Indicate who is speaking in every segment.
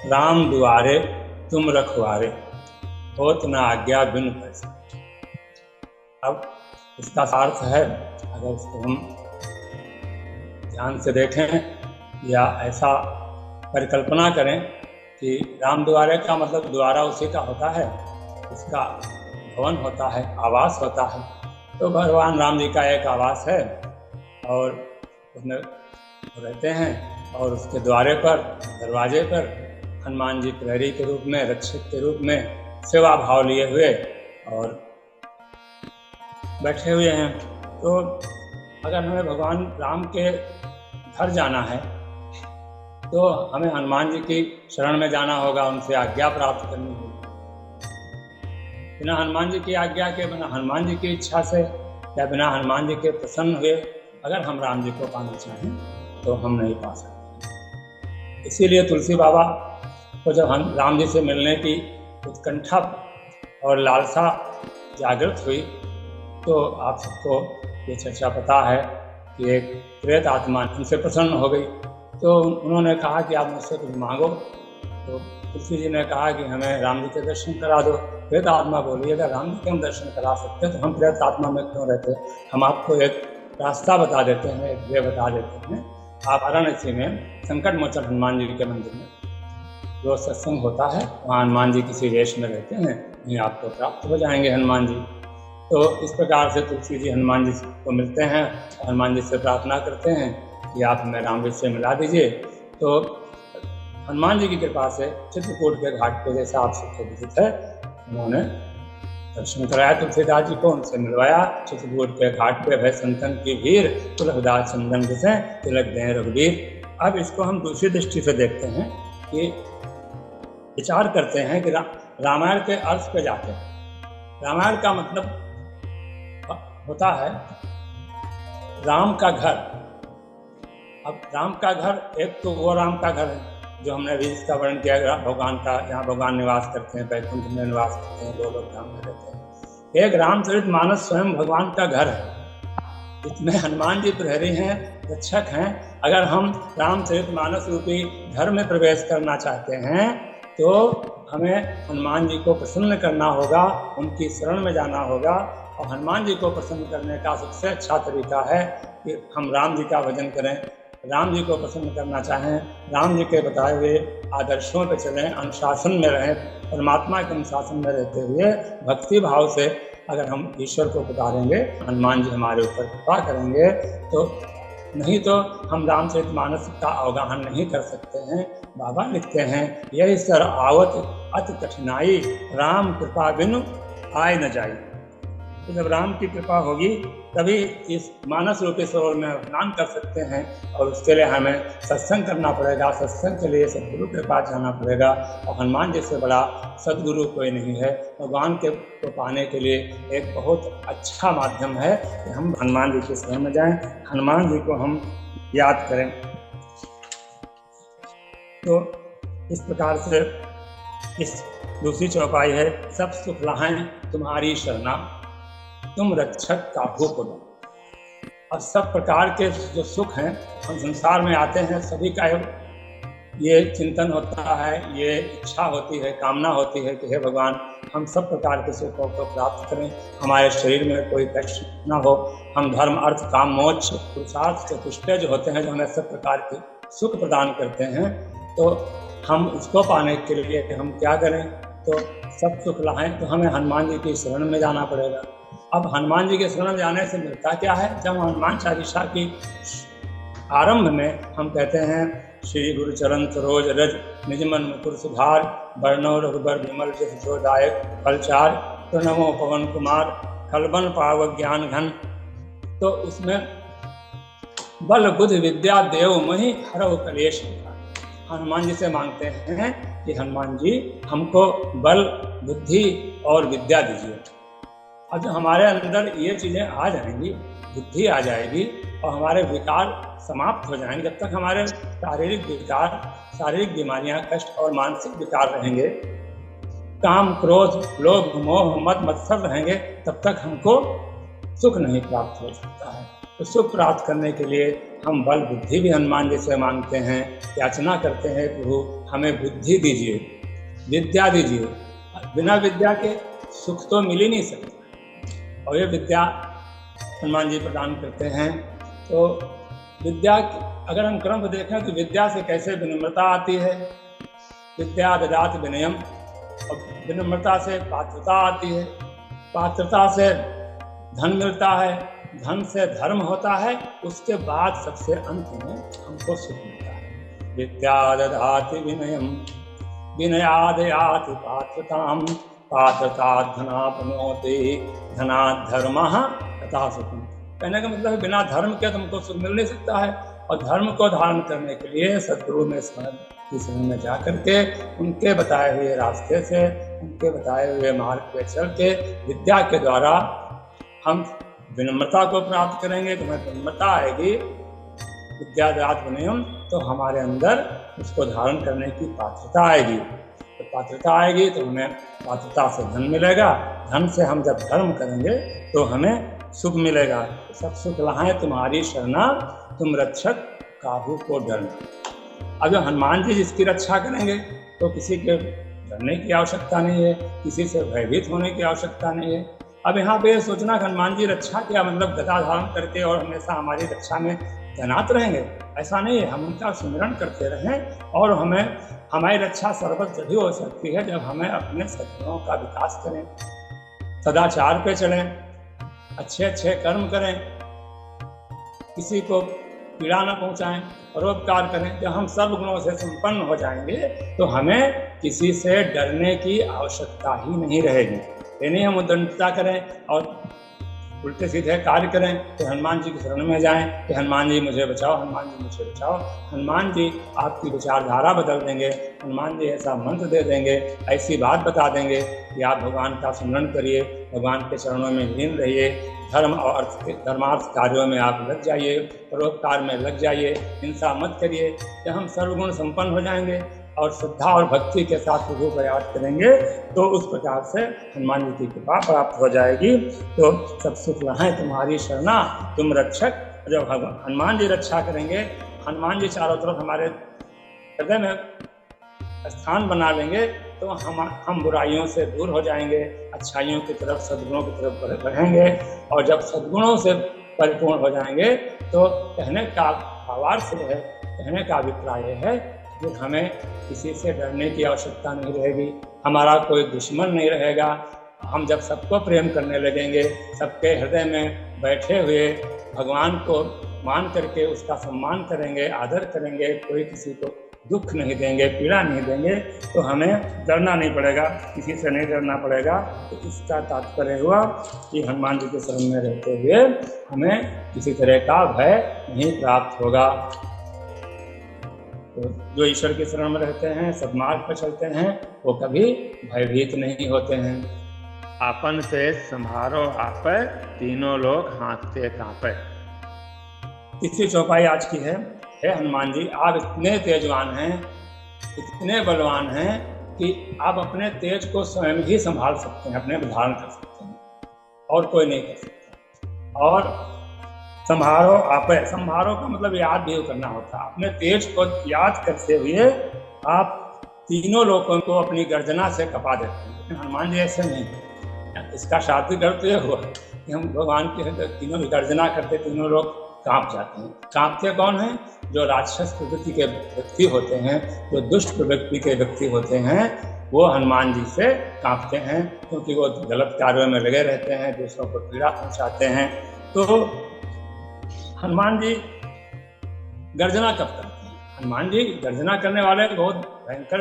Speaker 1: राम दुआरे तुम रखवारे, होत न आज्ञा बिनु पैसे। अब इसका अर्थ है, अगर इसको हम ध्यान से देखें या ऐसा परिकल्पना करें कि राम द्वारे का मतलब द्वारा उसी का होता है, उसका भवन होता है, आवास होता है। तो भगवान राम जी का एक आवास है और उसमें रहते हैं, और उसके द्वारे पर, दरवाजे पर हनुमान जी प्रहरी के रूप में, रक्षक के रूप में सेवा भाव लिए हुए और बैठे हुए हैं। तो अगर हमें भगवान राम के घर जाना है तो हमें हनुमान जी की शरण में जाना होगा, उनसे आज्ञा प्राप्त करनी होगी। बिना हनुमान जी की आज्ञा के, बिना हनुमान जी की इच्छा से या बिना हनुमान जी के प्रसन्न हुए अगर हम राम जी को पाना चाहें तो हम नहीं पा सकते। इसीलिए तुलसी बाबा को जब हम राम जी से मिलने की उत्कंठा और लालसा जागृत हुई तो आप सबको ये चर्चा पता है कि एक प्रेत आत्मा उनसे प्रसन्न हो गई। तो उन्होंने कहा कि आप मुझसे कुछ मांगो। तो तुलसी जी ने कहा कि हमें राम जी के दर्शन करा दो। प्रेत आत्मा बोली, अगर राम जी के हम दर्शन करा सकते हैं तो हम प्रेत आत्मा में क्यों रहते? हम आपको एक रास्ता बता देते हैं, एक वे बता देते हैं। आप वाराणसी में संकट मोचन हनुमान जी के मंदिर में रोज सत्संग होता है, वहाँ हनुमान जी किसी वेश में रहते हैं, वहीं आपको प्राप्त हो जाएंगे हनुमान जी। तो इस प्रकार से तुलसी जी हनुमान जी को मिलते हैं, हनुमान जी से प्रार्थना करते हैं कि आप हमें राम जी से मिला दीजिए। तो हनुमान जी की कृपा से चित्रकूट के घाट पर, जैसा आप सबको विदित है, उन्होंने दर्शन कराया तुलसीदास जी को, उनसे मिलवाया। चित्रकूट के घाट पे भय संतन की भीड़, तुलसीदास चंदन से तिलक दें रघुवीर। अब इसको हम दूसरी दृष्टि से देखते हैं कि विचार करते हैं कि रामायण के अर्थ पे जाते हैं। रामायण का मतलब होता है राम का घर। अब राम का घर, एक तो वो राम का घर है जो हमने अभी इसका वर्णन किया, भगवान का, यहाँ भगवान निवास करते हैं, बैकुंठ में निवास करते हैं, गोलोक धाम में रहते हैं। एक रामचरितमानस स्वयं भगवान का घर है, इसमें हनुमान जी प्रहरी हैं, रक्षक हैं। अगर हम रामचरितमानस रूपी घर में प्रवेश करना चाहते हैं तो हमें हनुमान जी को प्रसन्न करना होगा, उनकी शरण में जाना होगा। और हनुमान जी को प्रसन्न करने का सबसे अच्छा तरीका है कि हम राम जी का भजन करें। राम जी को प्रसन्न करना चाहें, राम जी के बताए हुए आदर्शों पर चलें, अनुशासन में रहें, परमात्मा के अनुशासन में रहते हुए भक्ति भाव से अगर हम ईश्वर को पुकारेंगे, हनुमान जी हमारे ऊपर कृपा करेंगे। तो नहीं तो हम रामचरितमानस का अवगाहन नहीं कर सकते हैं। बाबा लिखते हैं, यही सर आवत अति कठिनाई, राम कृपा बिनु आए न जाई। तो जब राम की कृपा होगी तभी इस मानस रूपी सरोवर में स्नान कर सकते हैं, और उसके लिए हमें सत्संग करना पड़ेगा। सत्संग के लिए सदगुरु के पास जाना पड़ेगा, और हनुमान जी से बड़ा सदगुरु कोई नहीं है। भगवान के को पाने के लिए एक बहुत अच्छा माध्यम है कि हम हनुमान जी के शरण में जाएं, हनुमान जी को हम याद करें। तो इस प्रकार से इस दूसरी चौपाई है, सब सुख लहाएं तुम्हारी शरणा, तुम रक्षक काहू को दो। और सब प्रकार के जो सुख हैं, हम संसार में आते हैं, सभी का ये चिंतन होता है, ये इच्छा होती है, कामना होती है कि हे भगवान हम सब प्रकार के सुखों को प्राप्त करें, हमारे शरीर में कोई कष्ट ना हो, हम धर्म अर्थ काम मोक्ष पुरुषार्थ चतुष्टय जो होते हैं, जो हमें सब प्रकार के सुख प्रदान करते हैं। तो हम उसको पाने के लिए हम क्या करें? तो सब सुख लाएं तो हमें हनुमान जी की शरण में जाना पड़ेगा। अब हनुमान जी के शरण जाने से मिलता क्या है? जब हनुमान चालीसा की आरंभ में हम कहते हैं, श्री गुरु चरण सरोज रज निज मन मुकुर सुधार, बरनौ रघुबर विमल जस जो दायक फलचार, प्रणमो पवन कुमार खलबन पावक ज्ञान घन। तो उसमें बल बुद्धि विद्या देव मही हरव कलेश। हनुमान जी से मांगते हैं कि हनुमान जी हमको बल बुद्धि और विद्या दीजिए। और जब हमारे अंदर ये चीज़ें आ जाएंगी, बुद्धि आ जाएगी और हमारे विकार समाप्त हो जाएंगे, जब तक हमारे शारीरिक विकार, शारीरिक बीमारियां, कष्ट और मानसिक विकार रहेंगे, काम क्रोध लोभ मोह मद मत्सर रहेंगे, तब तक हमको सुख नहीं प्राप्त हो सकता है। तो सुख प्राप्त करने के लिए हम बल बुद्धि भी हनुमान जी से मांगते हैं, याचना करते हैं, प्रभु हमें बुद्धि दीजिए, विद्या दीजिए। बिना विद्या के सुख तो मिल ही नहीं सकता, और ये विद्या हनुमान जी प्रदान करते हैं। तो विद्या अगर हम क्रम देखें तो विद्या से कैसे विनम्रता आती है, विद्या ददाति विनयम, और विनम्रता से पात्रता आती है, पात्रता से धन मिलता है, धन से धर्म होता है, उसके बाद सबसे अंत में हमको सुख मिलता है। विद्या ददाति विनयम, विनयाद याति पात्रताम, पात्रतात् धनाप्नोति, धनात् धर्मः तथा सुखम। कहने का मतलब बिना धर्म के तुमको सुख मिल नहीं सकता है, और धर्म को धारण करने के लिए सद्गुरु में शरण में जा करके उनके बताए हुए रास्ते से, उनके बताए हुए मार्ग पे चल के विद्या के द्वारा हम विनम्रता को प्राप्त करेंगे। तो हमें विनम्रता आएगी, विद्या ददाति विनयम, तो हमारे अंदर उसको धारण करने की पात्रता आएगी। तो पात्रता आएगी तो हमें पात्रता से धन मिलेगा, धन से हम जब धर्म करेंगे तो हमें सुख मिलेगा। सब सुख लहाए तुम्हारी शरणा, तुम रक्षक काहू को डरना। अब हनुमान जी जिसकी रक्षा करेंगे तो किसी के डरने की आवश्यकता नहीं है, किसी से भयभीत होने की आवश्यकता नहीं है। अब यहाँ पे सोचना कि हनुमान जी रक्षा क्या मतलब गदा धारण करके और हमेशा हमारी रक्षा में तैनात रहेंगे, ऐसा नहीं है। हम उनका स्मरण करते रहें, और हमें हमारी रक्षा सर्वत्र तभी हो सकती है जब हमें अपने सद्गुणों का विकास करें, सदाचार पे चलें, अच्छे अच्छे कर्म करें, किसी को पीड़ा न पहुंचाएं, परोपकार करें। जब हम सर्व गुणों से संपन्न हो जाएंगे तो हमें किसी से डरने की आवश्यकता ही नहीं रहेगी। यानी हम उद्दंडता करें और उल्टे सीधे कार्य करें तो हनुमान जी की शरण में जाएं कि हनुमान जी मुझे बचाओ, हनुमान जी मुझे बचाओ। हनुमान जी आपकी विचारधारा बदल देंगे, हनुमान जी ऐसा मंत्र दे देंगे, ऐसी बात बता देंगे कि आप भगवान का स्मरण करिए, भगवान के चरणों में लीन रहिए, धर्म और धर्मार्थ कार्यों में आप लग जाइए, परोपकार में लग जाइए, हिंसा मत करिए। जब हम सर्वगुण संपन्न हो जाएंगे और श्रद्धा और भक्ति के साथ प्रभु प्रयास करेंगे तो उस प्रकार से हनुमान जी की कृपा प्राप्त हो जाएगी। तो सब सुख लहाए तुम्हारी शरणा, तुम रक्षक। जब हनुमान जी रक्षा करेंगे, हनुमान जी चारों तरफ हमारे हृदय में स्थान बना लेंगे तो हम बुराइयों से दूर हो जाएंगे, अच्छाइयों की तरफ, सद्गुणों की तरफ बढ़ेंगे। और जब सद्गुणों से परिपूर्ण हो जाएंगे तो कहने का भावार्थ है, कहने का अभिप्राय है कि हमें किसी से डरने की आवश्यकता नहीं रहेगी, हमारा कोई दुश्मन नहीं रहेगा। हम जब सबको प्रेम करने लगेंगे, सबके हृदय में बैठे हुए भगवान को मान करके उसका सम्मान करेंगे, आदर करेंगे, कोई किसी को दुख नहीं देंगे, पीड़ा नहीं देंगे, तो हमें डरना नहीं पड़ेगा, किसी से नहीं डरना पड़ेगा। तो इसका तात्पर्य हुआ कि हनुमान जी के शरण में रहते हुए हमें किसी तरह का भय नहीं प्राप्त होगा। तो जो ईश्वर के शरण में रहते हैं, सद्मार्ग पर चलते हैं, वो कभी भयभीत नहीं होते हैं। आपन तेज संभारो आप, तीनों लोग हांकते कांपे। तीसरी चौपाई आज की है, हे हनुमान जी, आप इतने तेजवान हैं, इतने बलवान हैं कि आप अपने तेज को स्वयं ही संभाल सकते हैं, अपने धारण कर सकते हैं, और कोई नहीं कर सकता। और संभारो आप, संभारो का मतलब याद भी करना होता है। अपने तेज को याद करते हुए आप तीनों लोगों को अपनी गर्जना से कपा देते हैं। लेकिन हनुमान जी ऐसे नहीं है। इसका शाब्दिक अर्थ यह हुआ कि हम भगवान के तीनों गर्जना करते, तीनों लोग कांप जाते हैं। कांपते कौन हैं? जो राक्षस प्रवृत्ति के व्यक्ति होते हैं, जो दुष्ट प्रवृत्ति के व्यक्ति होते हैं, वो हनुमान जी से कांपते हैं, क्योंकि वो गलत कार्यों में लगे रहते हैं, दूसरों को पीड़ा पहुंचाते हैं। तो हनुमान जी गर्जना कब करते हैं? हनुमान जी गर्जना करने वाले बहुत भयंकर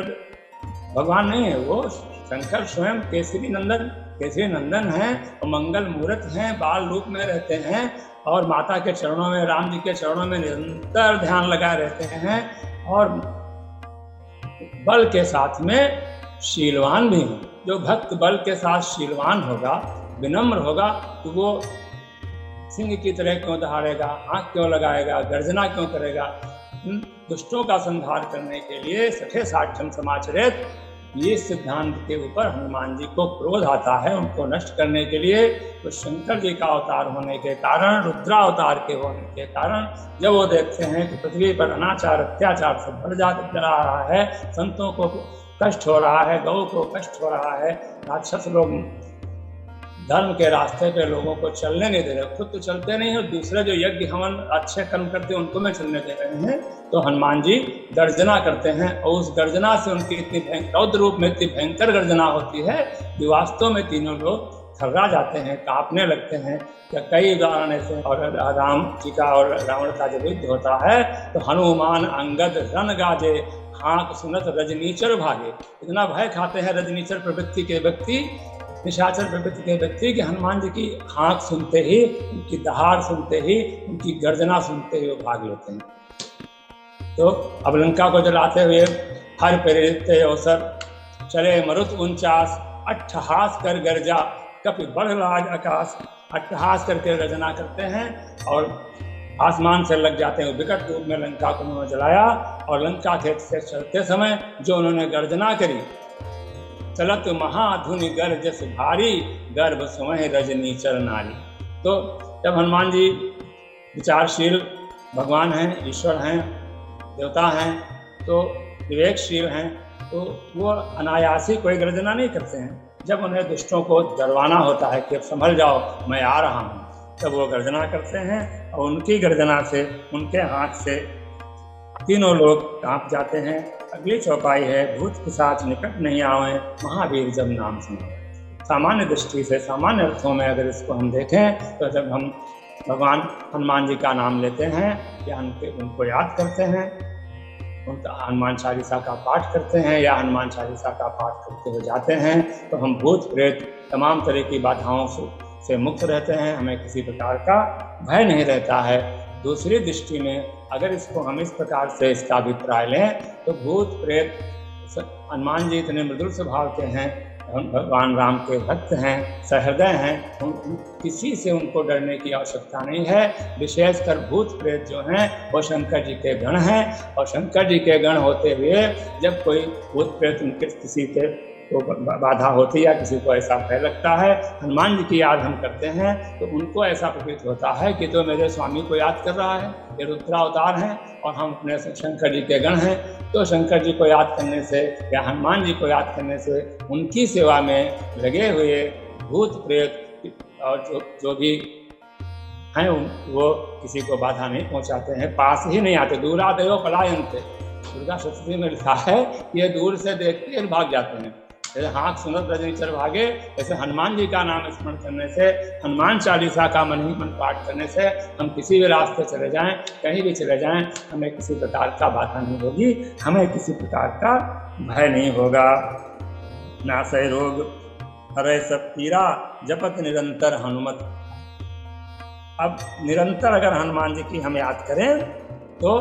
Speaker 1: भगवान नहीं है, वो शंकर स्वयं केसरी नंदन हैं और मंगल मूर्त हैं, बाल रूप में रहते हैं और माता के चरणों में, राम जी के चरणों में निरंतर ध्यान लगाए रहते हैं, और बल के साथ में शीलवान भी हैं। जो भक्त बल के साथ शीलवान होगा, विनम्र होगा, तो वो सिंह की तरह क्यों दहाड़ेगा, आँख क्यों लगाएगा, गर्जना क्यों करेगा? दुष्टों का संहार करने के लिए सठे साठम समाचरित ये सिद्धांत के ऊपर हनुमान जी को क्रोध आता है उनको नष्ट करने के लिए। तो शंकर जी का अवतार होने के कारण, रुद्रावतार के होने के कारण, जब वो देखते हैं कि पृथ्वी पर अनाचार अत्याचार से भर जा रहा है, संतों को कष्ट हो रहा है, गौ को कष्ट हो रहा है, राक्षस लोग धर्म के रास्ते पे लोगों को चलने नहीं दे रहे, खुद तो चलते नहीं है, दूसरे जो यज्ञ हवन अच्छे कर्म करते हैं उनको में चलने दे रहे हैं, तो हनुमान जी गर्जना करते हैं। और उस गर्जना से उनकी इतनी रौद्र रूप में इतनी भयंकर गर्जना होती है कि वास्तव में तीनों लोग थर्रा जाते हैं, कांपने लगते हैं। कई उदाहरण ऐसे, और राम जी का और रावण का जब युद्ध होता है तो हनुमान अंगद रण गाजे, हाँक सुनत रजनीचर भागे। इतना भय खाते हैं रजनीचर प्रवृत्ति के व्यक्ति, निशाचर प्रवृत्ति के व्यक्ति, कि हनुमान जी की हाँक सुनते ही, उनकी दहाड़ सुनते ही, उनकी गर्जना सुनते ही वो भाग लेते हैं। तो अब लंका को जलाते हुए हर प्रेरित अवसर चले मरुत 49, अट्ठहास कर गर्जा कपि बढ़ लाज आकाश। अट्ठहास करके गर्जना करते हैं और आसमान से लग जाते हैं। विकट रूप में लंका को उन्होंने जलाया, और लंका खेत से चलते समय जो उन्होंने गर्जना करी, चलत महाधुनि गर्जस भारी, गर्भ सुमहि रजनीचर नारी। तो जब हनुमान जी विचारशील भगवान हैं, ईश्वर हैं, देवता हैं, तो विवेकशील हैं, तो वो अनायास ही कोई गर्जना नहीं करते हैं। जब उन्हें दुष्टों को डरवाना होता है कि संभल जाओ मैं आ रहा हूँ, तब वो गर्जना करते हैं, और उनकी गर्जना से, उनके हाथ से तीनों लोग कांप जाते हैं। अगली चौपाई है, भूत पिशाच निकट नहीं आवे, महावीर जब नाम सुनावे। सामान्य दृष्टि से, सामान्य अर्थों में अगर इसको हम देखें, तो जब हम भगवान हनुमान जी का नाम लेते हैं या उनको याद करते हैं, उनका हनुमान चालीसा का पाठ करते हैं या हनुमान चालीसा का पाठ करते हुए जाते हैं, तो हम भूत प्रेत तमाम तरह की बाधाओं से मुक्त रहते हैं, हमें किसी प्रकार का भय नहीं रहता है। दूसरी दृष्टि में अगर इसको हम इस प्रकार से इसका अभिप्राय लें, तो भूत प्रेत, हनुमान जी इतने मृदुल स्वभाव के हैं, भगवान राम के भक्त हैं, सहृदय हैं, किसी से उनको डरने की आवश्यकता नहीं है। विशेषकर भूत प्रेत जो हैं वो शंकर जी के गण हैं, और शंकर जी के गण होते हुए जब कोई भूत प्रेत उनके किसी के को बाधा होती है या किसी को ऐसा भय लगता है, हनुमान जी की याद हम करते हैं तो उनको ऐसा प्रतीत होता है कि तो मेरे स्वामी को याद कर रहा है, ये रुद्रावतार हैं और हम अपने शंकर जी के गण हैं। तो शंकर जी को याद करने से या हनुमान जी को याद करने से उनकी सेवा में लगे हुए भूत प्रेत और जो भी हैं वो किसी को बाधा नहीं पहुंचाते हैं, पास ही नहीं आते। दूरादेव पलायन्ते, दुर्गा सप्तशती में लिखा है ये दूर से देखते हैं भाग जाते हैं। जैसे हाँक सुनत रजनीचर भागे, जैसे हनुमान जी का नाम स्मरण करने से, हनुमान चालीसा का मन ही मन पाठ करने से हम किसी भी रास्ते चले जाएं, कहीं भी चले जाएं, हमें किसी प्रकार का बाधा नहीं होगी, हमें किसी प्रकार का भय नहीं होगा। नासय रोग हरे सब पीरा, जपत निरंतर हनुमत। अब निरंतर अगर हनुमान जी की हम याद करें तो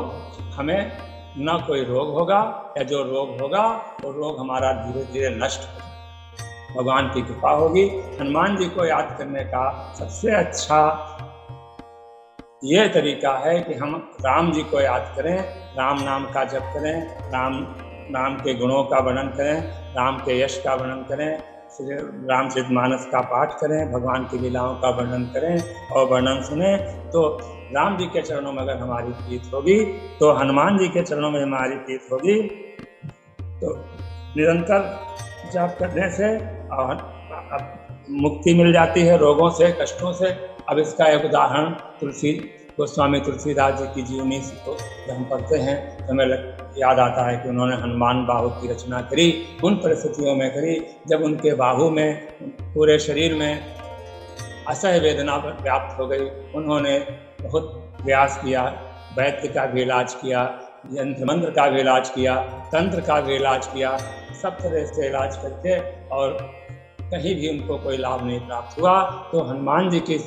Speaker 1: हमें न कोई रोग होगा, या जो रोग होगा वो रोग हमारा धीरे धीरे नष्ट होगा, भगवान की कृपा होगी। हनुमान जी को याद करने का सबसे अच्छा ये तरीका है कि हम राम जी को याद करें, राम नाम का जप करें, राम के गुणों का वर्णन करें, राम के यश का वर्णन करें, रामचरितमानस का पाठ करें, भगवान की लीलाओं का वर्णन करें और वर्णन सुने। तो राम जी के चरणों में अगर हमारी प्रीत होगी, तो हनुमान जी के चरणों में हमारी प्रीत होगी, तो निरंतर जप करने से और मुक्ति मिल जाती है रोगों से, कष्टों से। अब इसका एक उदाहरण गोस्वामी तुलसीदास जी की जीवनी को जब हम पढ़ते हैं तो हमें याद आता है कि उन्होंने हनुमान बाहु की रचना करी, उन परिस्थितियों में करी जब उनके बाहु में, पूरे शरीर में असह्य वेदना व्याप्त हो गई। उन्होंने बहुत प्रयास किया, वैद्य का भी इलाज किया, यंत्र मंत्र का भी इलाज किया, तंत्र का भी इलाज किया, सब तरह से इलाज करके और कहीं भी उनको कोई लाभ नहीं प्राप्त हुआ। तो हनुमान जी की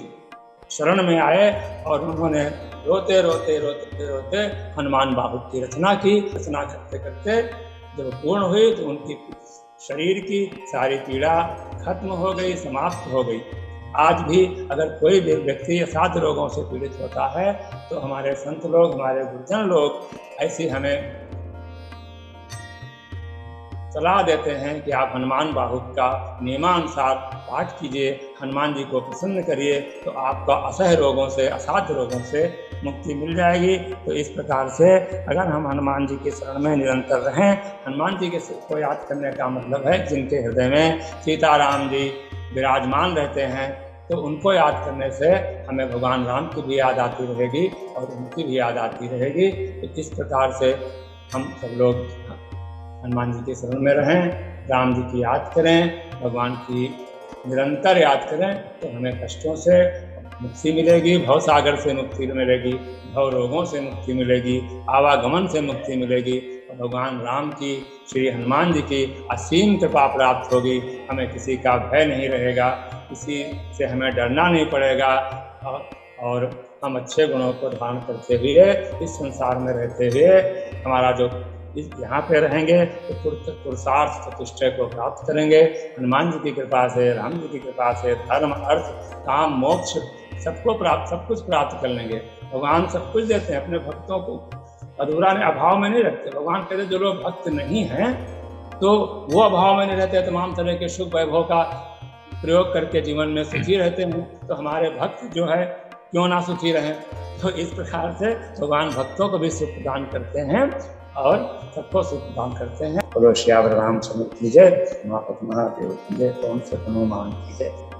Speaker 1: शरण में आए और उन्होंने रोते रोते रोते रोते हनुमान बाहु की रचना की। रचना करते करते जब पूर्ण हुई तो उनकी शरीर की सारी पीड़ा खत्म हो गई, समाप्त हो गई। आज भी अगर कोई भी व्यक्ति असाध्य रोगों से पीड़ित होता है तो हमारे संत लोग, हमारे गुरुजन लोग ऐसी हमें सलाह देते हैं कि आप हनुमान बाहुत का नियमानुसार पाठ कीजिए, हनुमान जी को प्रसन्न करिए, तो आपका असह्य रोगों से, असाध्य रोगों से मुक्ति मिल जाएगी। तो इस प्रकार से अगर हम हनुमान जी के शरण में निरंतर रहें, हनुमान जी को याद करने का मतलब है जिनके हृदय में सीताराम जी विराजमान रहते हैं, तो उनको याद करने से हमें भगवान राम की भी याद आती रहेगी और उनकी भी याद आती रहेगी। तो इस प्रकार से हम सब लोग हनुमान जी के शरण में रहें, राम जी की याद करें, भगवान की निरंतर याद करें, तो हमें कष्टों से मुक्ति मिलेगी, भव सागर से मुक्ति मिलेगी, भव रोगों से मुक्ति मिलेगी, आवागमन से मुक्ति मिलेगी, और भगवान राम की, श्री हनुमान जी की असीम कृपा प्राप्त होगी। हमें किसी का भय नहीं रहेगा, किसी से हमें डरना नहीं पड़ेगा, और हम अच्छे गुणों को धारण करते हुए इस संसार में रहते हुए हमारा जो यहाँ पे रहेंगे तो पुरुषार्थ प्रतिष्ठा को प्राप्त करेंगे। हनुमान जी की कृपा से, राम जी की कृपा से धर्म, अर्थ, काम, मोक्ष सब कुछ प्राप्त कर लेंगे। भगवान सब कुछ देते हैं, अपने भक्तों को अधूरा में, अभाव में नहीं रखते। भगवान कहते जो लोग भक्त नहीं हैं तो वो अभाव में नहीं रहते, तमाम तरह के सुख वैभव का प्रयोग करके जीवन में सुखी रहते हैं। तो हमारे भक्त जो है क्यों ना सुखी रहें। तो इस प्रकार से भगवान भक्तों को भी सुख प्रदान करते हैं और सबको सुख प्रदान करते हैं। बोलो श्यावर रामचंद्र की जय, महादेव की जय, ओम सतनुमान की जय।